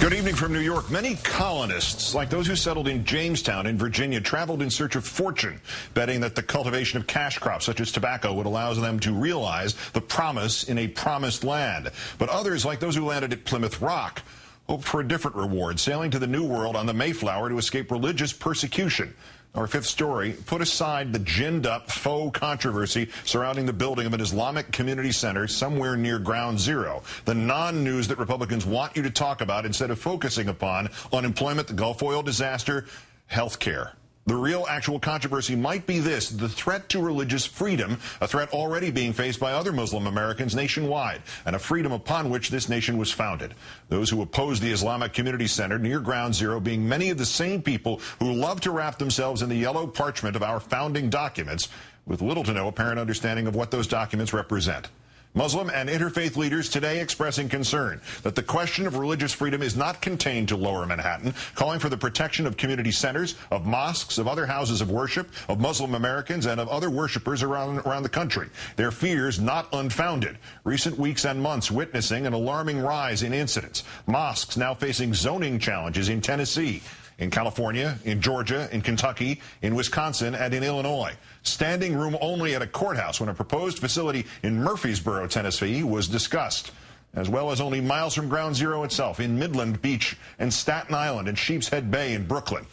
Good evening from New York. Many colonists, like those who settled in Jamestown in Virginia, traveled in search of fortune, betting that the cultivation of cash crops such as tobacco would allow them to realize the promise in a promised land. But others, like those who landed at Plymouth Rock, hoped for a different reward, sailing to the New World on the Mayflower to escape religious persecution. Our fifth story put aside the ginned-up faux controversy surrounding the building of an Islamic community center somewhere near Ground Zero, the non-news that Republicans want you to talk about instead of focusing upon unemployment, the Gulf oil disaster, health care. The real actual controversy might be this: the threat to religious freedom, a threat already being faced by other Muslim Americans nationwide, and a freedom upon which this nation was founded. Those who oppose the Islamic Community Center near Ground Zero being many of the same people who love to wrap themselves in the yellow parchment of our founding documents, with little to no apparent understanding of what those documents represent. Muslim and interfaith leaders today expressing concern that the question of religious freedom is not contained to Lower Manhattan, calling for the protection of community centers, of mosques, of other houses of worship, of Muslim Americans, and of other worshipers around the country. Their fears not unfounded. Recent weeks and months witnessing an alarming rise in incidents. Mosques now facing zoning challenges in Tennessee, in California, in Georgia, in Kentucky, in Wisconsin, and in Illinois. Standing room only at a courthouse when a proposed facility in Murfreesboro, Tennessee, was discussed, as well as only miles from Ground Zero itself in Midland Beach and Staten Island and Sheepshead Bay in Brooklyn.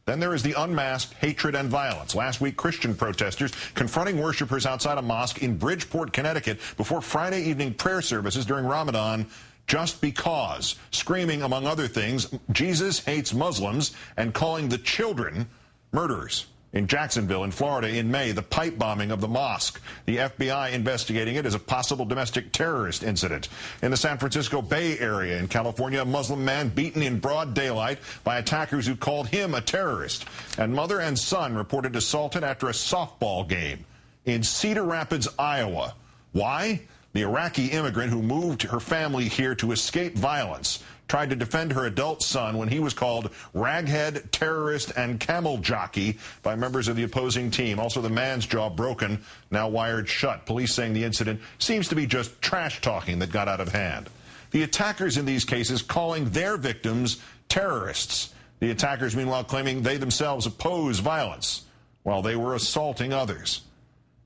Then there is the unmasked hatred and violence. Last week, Christian protesters confronting worshipers outside a mosque in Bridgeport, Connecticut, before Friday evening prayer services during Ramadan, just because, screaming, among other things, Jesus hates Muslims, and calling the children murderers. In Jacksonville, in Florida, in May, the pipe bombing of the mosque. The FBI investigating it as a possible domestic terrorist incident. In the San Francisco Bay Area in California, a Muslim man beaten in broad daylight by attackers who called him a terrorist. And mother and son reported assaulted after a softball game. In Cedar Rapids, Iowa. Why? The Iraqi immigrant who moved her family here to escape violence tried to defend her adult son when he was called raghead, terrorist, and camel jockey by members of the opposing team. Also, the man's jaw broken, now wired shut. Police saying the incident seems to be just trash talking that got out of hand. The attackers in these cases calling their victims terrorists. The attackers, meanwhile, claiming they themselves oppose violence while they were assaulting others.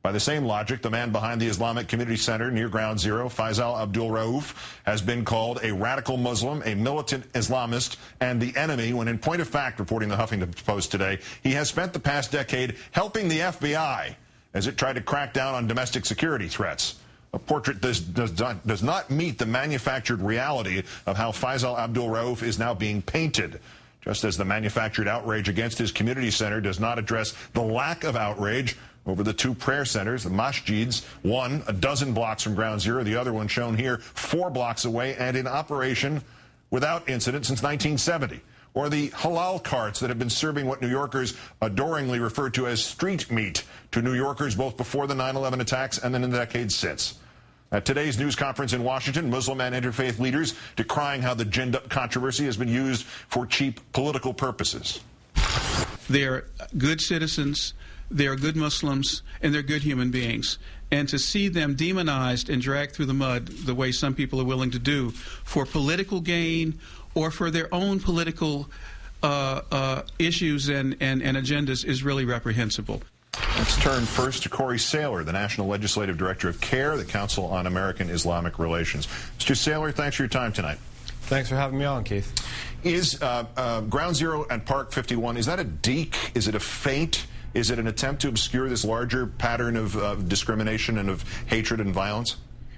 By the same logic, the man behind the Islamic Community Center near Ground Zero, Faisal Abdul Rauf, has been called a radical Muslim, a militant Islamist, and the enemy, when in point of fact, reporting the Huffington Post today, he has spent the past decade helping the FBI as it tried to crack down on domestic security threats. A portrait does not meet the manufactured reality of how Faisal Abdul Rauf is now being painted. Just as the manufactured outrage against his community center does not address the lack of outrage over the two prayer centers, the masjids, one a dozen blocks from Ground Zero, the other one shown here 4 blocks away and in operation without incident since 1970. Or the halal carts that have been serving what New Yorkers adoringly refer to as street meat to New Yorkers both before the 9/11 attacks and then in the decades since. At today's news conference in Washington, Muslim and interfaith leaders decrying how the ginned-up controversy has been used for cheap political purposes. They're good citizens, they're good Muslims, and they're good human beings. And to see them demonized and dragged through the mud the way some people are willing to do for political gain or for their own political issues and agendas is really reprehensible. Let's turn first to Corey Saylor, the National Legislative Director of CAIR, the Council on American-Islamic Relations. Mr. Saylor, thanks for your time tonight. Thanks for having me on, Keith. Is Ground Zero and Park 51, is that a deke? Is it a feint? Is it an attempt to obscure this larger pattern of discrimination and of hatred and violence?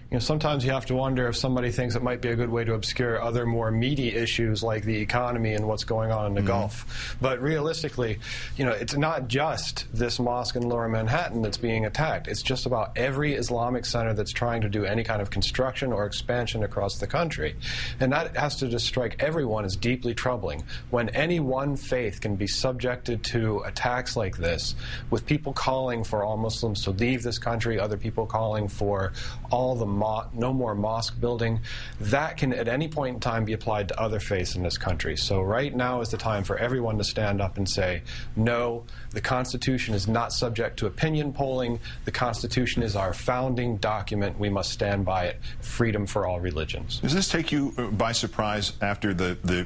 You know, sometimes you have to wonder if somebody thinks it might be a good way to obscure other more meaty issues like the economy and what's going on in the Gulf. But realistically, you know, it's not just this mosque in Lower Manhattan that's being attacked. It's just about every Islamic center that's trying to do any kind of construction or expansion across the country. And that has to just strike everyone as deeply troubling. When any one faith can be subjected to attacks like this, with people calling for all Muslims to leave this country, other people calling for all the no more mosque building, that can at any point in time be applied to other faiths in this country. So right now is the time for everyone to stand up and say, no, the Constitution is not subject to opinion polling. The Constitution is our founding document. We must stand by it. Freedom for all religions. Does this take you by surprise after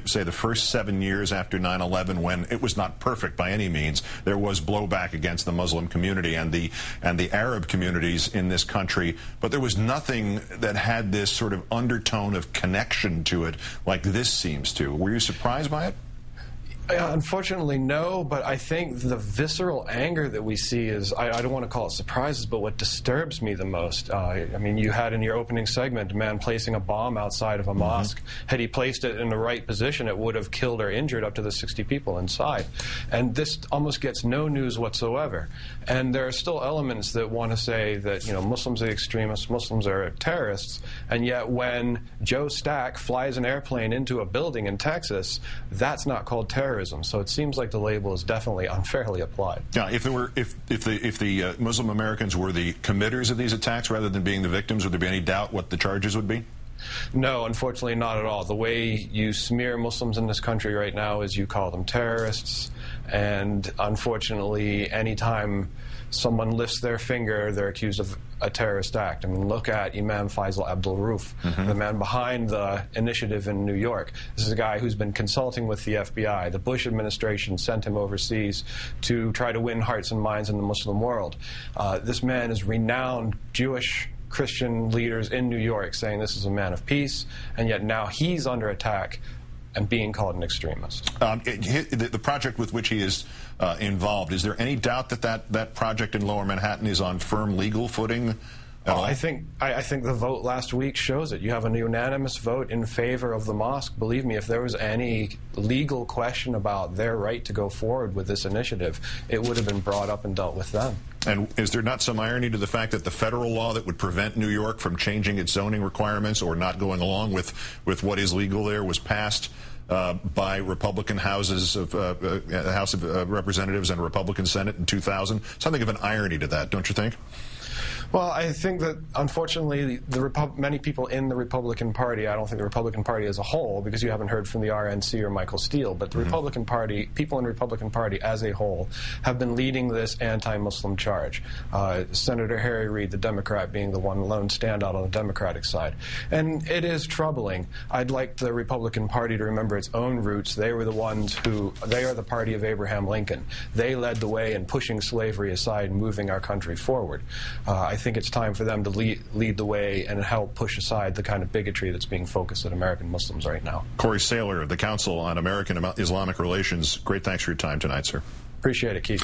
say the first 7 years after 9/11, when it was not perfect by any means? There was blowback against the Muslim community and the Arab communities in this country, but there was nothing that had this sort of undertone of connection to it like this seems to. Were you surprised by it? Unfortunately, no, but I think the visceral anger that we see is, I don't want to call it surprises, but what disturbs me the most. I mean, you had in your opening segment a man placing a bomb outside of a mosque. Had he placed it in the right position, it would have killed or injured up to the 60 people inside. And this almost gets no news whatsoever. And there are still elements that want to say that, you know, Muslims are extremists, Muslims are terrorists, and yet when Joe Stack flies an airplane into a building in Texas, that's not called terrorism. So it seems like the label is definitely unfairly applied. Yeah, if the Muslim Americans were the committers of these attacks rather than being the victims, would there be any doubt what the charges would be? No, unfortunately not at all. The way you smear Muslims in this country right now is you call them terrorists, and unfortunately anytime someone lifts their finger, they're accused of a terrorist act. I mean, look at Imam Faisal Abdul Rauf, the man behind the initiative in New York. This is a guy who's been consulting with the FBI. The Bush administration sent him overseas to try to win hearts and minds in the Muslim world. This man is renowned Jewish Christian leaders in New York saying this is a man of peace, and yet now he's under attack and being called an extremist. The project with which he is involved, is there any doubt that project in Lower Manhattan is on firm legal footing? I think the vote last week shows it. You have a unanimous vote in favor of the mosque. Believe me, if there was any legal question about their right to go forward with this initiative, it would have been brought up and dealt with then. And is there not some irony to the fact that the federal law that would prevent New York from changing its zoning requirements or not going along with what is legal there was passed by Republican houses of House of Representatives and Republican Senate in 2000? Something of an irony to that, don't you think? Well, I think that, unfortunately, many people in the Republican Party, I don't think the Republican Party as a whole, because you haven't heard from the RNC or Michael Steele, but the Republican Party, people in the Republican Party as a whole, have been leading this anti-Muslim charge. Senator Harry Reid, the Democrat, being the one lone standout on the Democratic side. And it is troubling. I'd like the Republican Party to remember its own roots. They were the ones they are the party of Abraham Lincoln. They led the way in pushing slavery aside and moving our country forward. I think it's time for them to lead the way and help push aside the kind of bigotry that's being focused at American Muslims right now. Corey Saylor of the Council on American-Islamic Relations, great thanks for your time tonight, sir. Appreciate it, Keith.